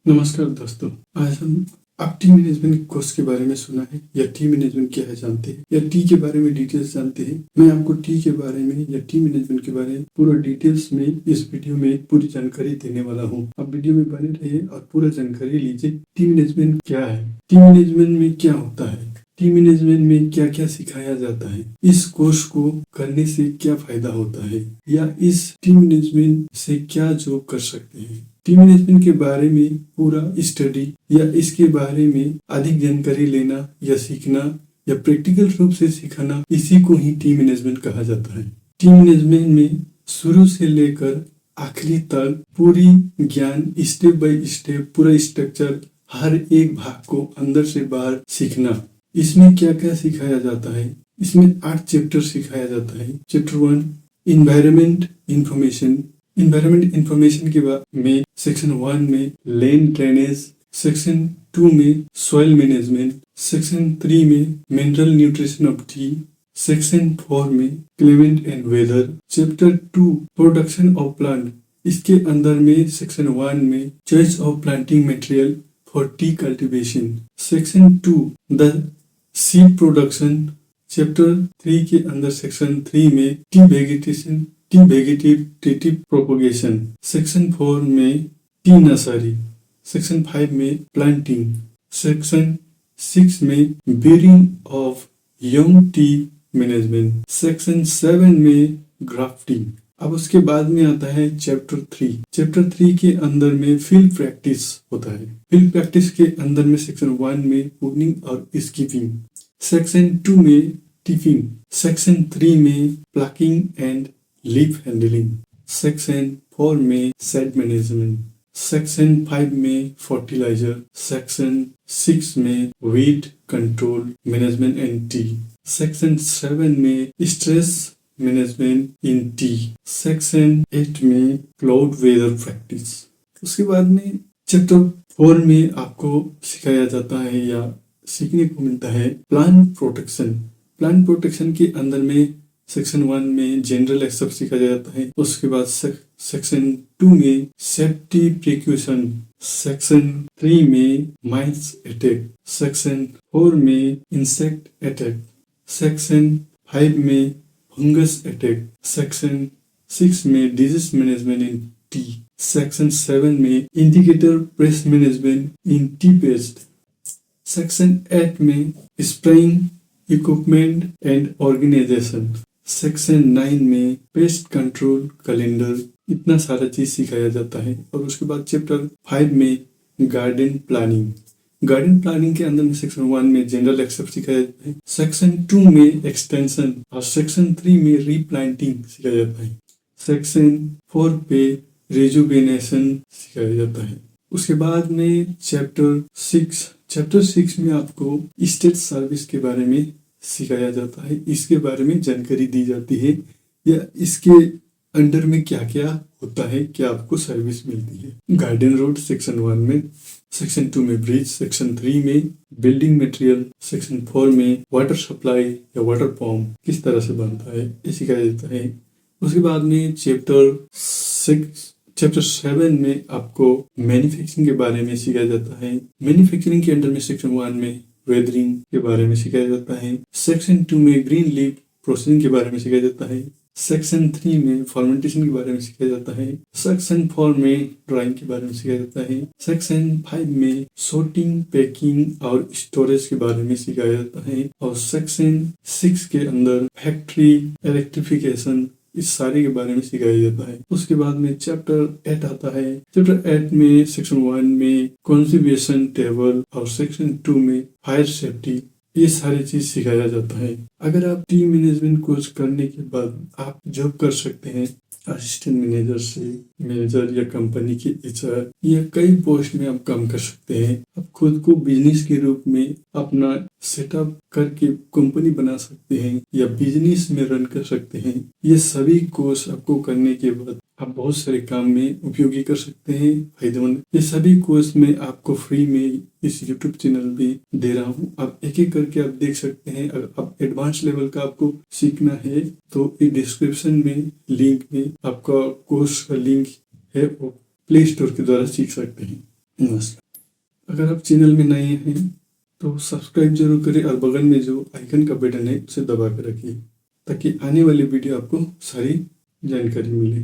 नमस्कार दोस्तों। आज हम आप टीम मैनेजमेंट कोर्स के बारे में सुना है या टीम मैनेजमेंट क्या है जानते हैं या टी के बारे में डिटेल्स जानते हैं। मैं आपको टी के बारे में या टीम मैनेजमेंट के बारे में पूरा डिटेल्स में इस वीडियो में पूरी जानकारी देने वाला हूं। आप वीडियो में बने रहिए और पूरा जानकारी लीजिए। टीम मैनेजमेंट क्या है, टीम मैनेजमेंट में क्या होता है, टीम मैनेजमेंट में क्या क्या सिखाया जाता है, इस कोर्स को करने से क्या फायदा होता है या इस टीम मैनेजमेंट से क्या जॉब कर सकते हैं। टीम मैनेजमेंट के बारे में पूरा स्टडी या इसके बारे में अधिक जानकारी लेना या सीखना या प्रैक्टिकल रूप से सिखाना, इसी को ही टीम मैनेजमेंट कहा जाता है। टीम मैनेजमेंट में शुरू से लेकर आखिरी तक पूरी ज्ञान, स्टेप बाय स्टेप पूरा स्ट्रक्चर, हर एक भाग को अंदर से बाहर सीखना। इसमें क्या क्या सिखाया जाता है, इसमें 8 चैप्टर सिखाया जाता है। Chapter 1 environment information. Environment information के बाद में सेक्शन 1 में लैंड ड्रेनेज, सेक्शन 2 में सॉइल मैनेजमेंट, सेक्शन 3 में mineral nutrition of tea, section 4 में climate and weather, chapter 2 production of plant. इसके अंदर में सेक्शन 1 में choice of planting material for tea cultivation, section 2 the seed production, chapter 3 के अंदर section 3 में tea vegetation, tea vegetative propagation, section 4 में T nursery, section 5 में प्लांटिंग, सेक्शन 6 में breeding of young T management, section 7 में grafting. अब उसके बाद में आता है चैप्टर 3। चैप्टर 3 के अंदर में फील्ड प्रैक्टिस होता है। फील्ड प्रैक्टिस के अंदर में सेक्शन 1 में प्रूनिंग और स्कीपिंग, सेक्शन 2 में टिपिंग, सेक्शन 3 में plucking and leaf handling, section 4 में सेड मैनेजमेंट, सेक्शन 5 में फर्टिलाइजर, सेक्शन 6 में weed control management and T, section 7 में stress management in tea, section 8 में क्लाउड वेदर प्रैक्टिस। उसके बाद में चैप्टर 4 में आपको सिखाया जाता है या सीखने को मिलता है प्लांट प्रोटेक्शन। प्लांट प्रोटेक्शन के अंदर में सेक्शन 1 में जनरल एक्सेप्ट सिखाया जाता है। उसके बाद सेक्शन 2 में सेफ्टी प्रिकॉशन, सेक्शन 3 में माइट्स अटैक, सेक्शन 4 में इंसेक्ट अटैक, सेक्शन 5 में फंगस अटैक, सेक्शन 6 में disease management in tea, section 7 में indicator pest management in tea pest, section 8 में spraying equipment and organisation, section 9 में पेस्ट कंट्रोल कैलेंडर। इतना सारा चीज सिखाया जाता है। और उसके बाद चैप्टर 5 में गार्डन प्लानिंग। गार्डन प्लानिंग के अंदर में सेक्शन 1 में जनरल एक्सेप्ट सिखाया जाता है, सेक्शन 2 में एक्सटेंशन और सेक्शन 3 में रीप्लांटिंग सिखाया जाता है, सेक्शन 4 पे रिजुवेनेशन सिखाया जाता है। उसके बाद में चैप्टर 6 में आपको स्टेट सर्विस के बारे में सिखाया जाता है। इसके बारे में जानकारी दी जाती है या इसके अंडर में क्या क्या होता है, क्या आपको सर्विस मिलती है। गार्डन रोड सेक्शन 1 में, सेक्शन 2 में ब्रिज, सेक्शन 3 में बिल्डिंग मटेरियल, सेक्शन 4 में वाटर सप्लाई या वाटर पंप किस तरह से बनता है ये सिखाया जाता है। उसके बाद में चैप्टर 7 में आपको मैन्युफैक्चरिंग के बारे में सिखाया जाता है। मैन्युफैक्चरिंग के अंडर में सेक्शन 1 में वेदरिंग के बारे में सिखाया जाता है, सेक्शन 2 में ग्रीन लीफ प्रोसेसिंग के बारे में सिखाया जाता है, सेक्शन 3 में फर्मेंटेशन के बारे में सिखाया जाता है, सेक्शन 4 में ड्राइंग के बारे में सिखाया जाता है, सेक्शन 5 में सॉर्टिंग, पैकिंग और स्टोरेज के बारे में सिखाया जाता है और सेक्शन 6 के अंदर फैक्ट्री इलेक्ट्रिफिकेशन इस सारे के बारे में सिखाया जाता है। उसके बाद में चैप्टर 8 आता है। चैप्टर 8 में सेक्शन 1 में कंजर्वेशन टेबल और सेक्शन 2 में फायर सेफ्टी, ये सारी चीज सिखाया जाता है। अगर आप टीम मैनेजमेंट कोर्स करने के बाद आप जॉब कर सकते हैं असिस्टेंट मैनेजर से मैनेजर या कंपनी के एचआर या कई पोस्ट में आप काम कर सकते हैं। आप खुद को बिजनेस के रूप में अपना सेटअप करके कंपनी बना सकते हैं या बिजनेस में रन कर सकते हैं। ये सभी कोर्स आपको करने के बाद आप बहुत सारे काम में उपयोगी कर सकते हैं, फायदेमंद। ये सभी कोर्स में आपको फ्री में इस YouTube चैनल में दे रहा हूँ। आप एक एक करके आप देख सकते हैं। अगर आप एडवांस लेवल का आपको सीखना है तो ये डिस्क्रिप्शन में लिंक में आपका कोर्स का लिंक है, वो प्ले स्टोर के द्वारा सीख सकते हैं। नमस्कार। अगर आप चैनल में नए हैं तो सब्सक्राइब जरूर करें और बगल में जो आइकन का बटन है उसे दबा कर रखिए ताकि आने वाली वीडियो आपको सारी जानकारी मिले।